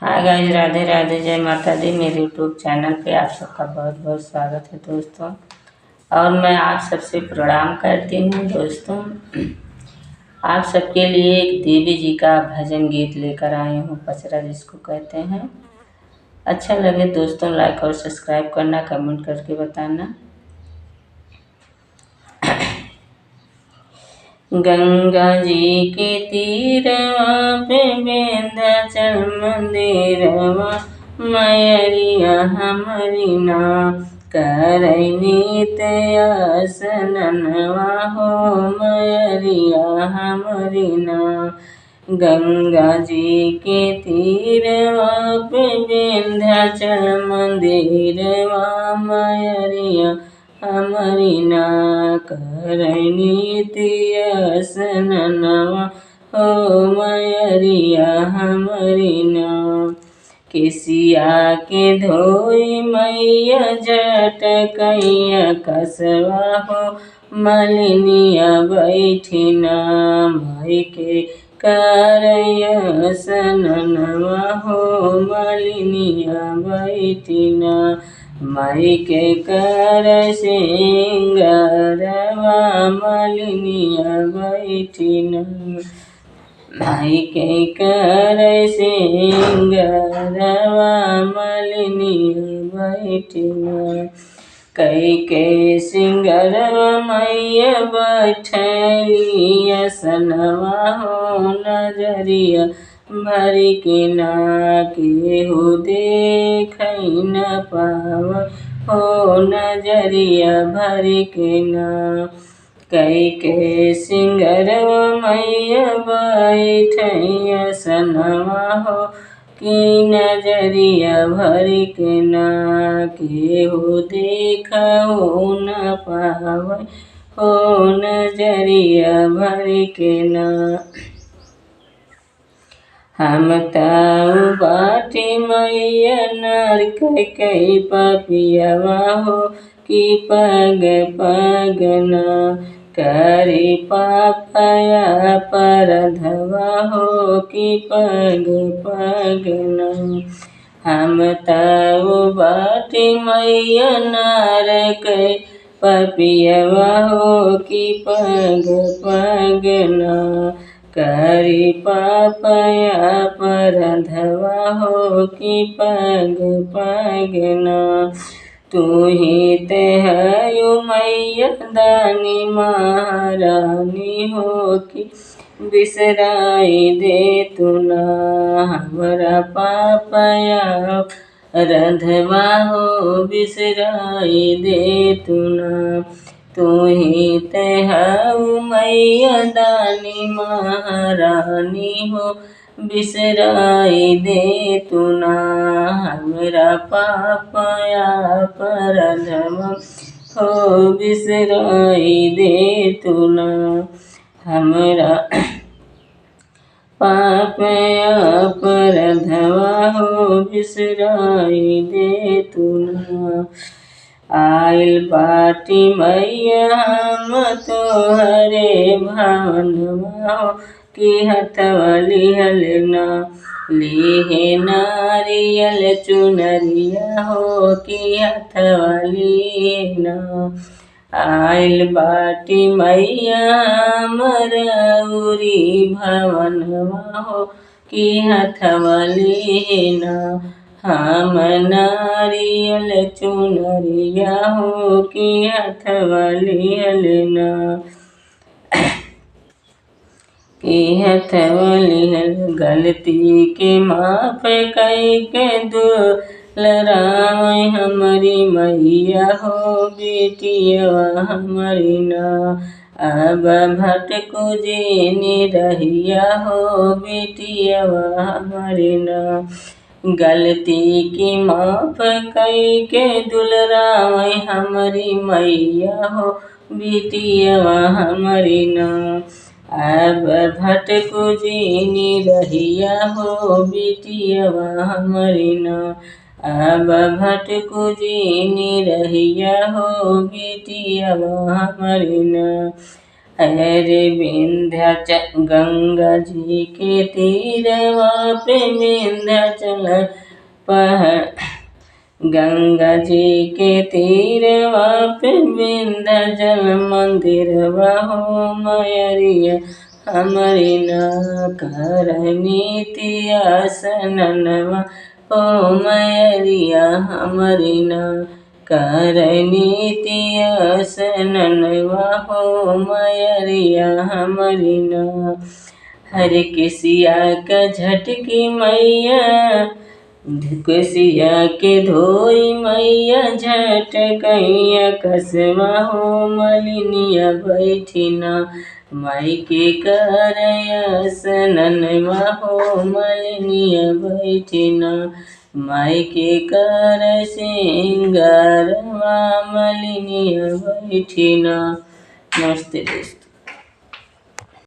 Hi guys, Radhe Radhe, जय माता दी। मेरे यूट्यूब चैनल पे आप सबका बहुत बहुत स्वागत है दोस्तों। और मैं आप सबसे प्रणाम करती हूँ दोस्तों। आप सबके लिए एक देवी जी का भजन गीत लेकर आई हूँ, पचरा जिसको कहते हैं। अच्छा लगे दोस्तों लाइक और सब्सक्राइब करना, कमेंट करके बताना। गंगा जी के तीरवा पे विंध्याचल मंदिरवा, मैरिया हमरी ना करई नित्य आसननवा हो, मैरिया हमरी ना। गंगा जी के तीरवा पे विंध्याचल मंदिरवा, मैरिया हमरी ना करई नित्य आसननवा हो, मैरिया हमरी ना। केसिया के धोई मैया जटकैया कसवा हो, मलिनिया बैठिना माई के करैया आसननवा हो, मलिनिया बैठिना माई के कर सिंगारवा, मलिनिया बैठिना माई के कर सिंगारवा, मलिनिया बैठिना। कई के सिंगारवा मैया बैठली असनवा हो, नजरिया भरी के ना केहू देखै न पाव हो, नजरिया भरी के ना। कई के सिंगरवा मैया बैठै असनवा हो, कि नजरिया भरी के ना केहू देखौ न पावै हो, नजरिया भरी के ना। हम ताऊ बाटी मैया नर कई पपियवा हो, कि पग पगना करी पापया परधवा हो, कि पग पगना। हम ताऊ बाटी मैया नर कई पपियवा हो, कि पग पगना करी पापया परधवा हो, कि पग पगना। तू ही ते हयु मैया दानी महारानी हो, कि बिसराई दे तू ना हमरा पापया रधवा हो, बिसराई दे तू ना। तू ही ते हऊ मैया दानी महारानी हो, बिसराई दे तू ना हमरा पापया परधवा हो, बिसराई दे तू ना हमरा पापया परधवा हो, बिसराई दे तू ना। आइल बाटी मैया हम तोहरे भवनवा हो, कि हथवा लिहल ना लिहे नारियल चुनरिया हो, कि हथवा लिहे ना। आइल बाटी मैया हमर उरी भवनवा हो, कि हथवा लिहे ना हम नारियल चुनरिया हो, कि हथवा लिहल ना कि हथवा लिहल। गलती के माफ कई के दुलरावै हमरी मैया हो, बेटियवा हमरी ना अब भटकु जेनी रहिया हो, बेटियवा हमरी ना। गलती की माफ कई के दुलरावै हमरी मैया हो, बेटियवा हमरी ना अब भटकु जेनी रहिया हो, बेटियवा हमरी ना अब भटकु जेनी रहिया हो, बेटियवा हमरी ना। अरे विंध्याचल गंगा जी के तीरवा पे विंध्याचल पहाड़, गंगा जी के तीरवा पे विंध्याचल मंदिरवा हो मयरिया हमारी ना करनी तियासनवा हो मयरिया हमारी ना करनी तियासनवा हो मयरिया हमारी ना। हरे किसिया का झटकी मैया कुसिया के धोई मैया झटकैया कसवा हो मलिनिया बैठिना माई के करया सननवा हो मलिनिया बैठिना माई के कर सिंगारवा मलिनिया बैठिना। नमस्ते दोस्तों।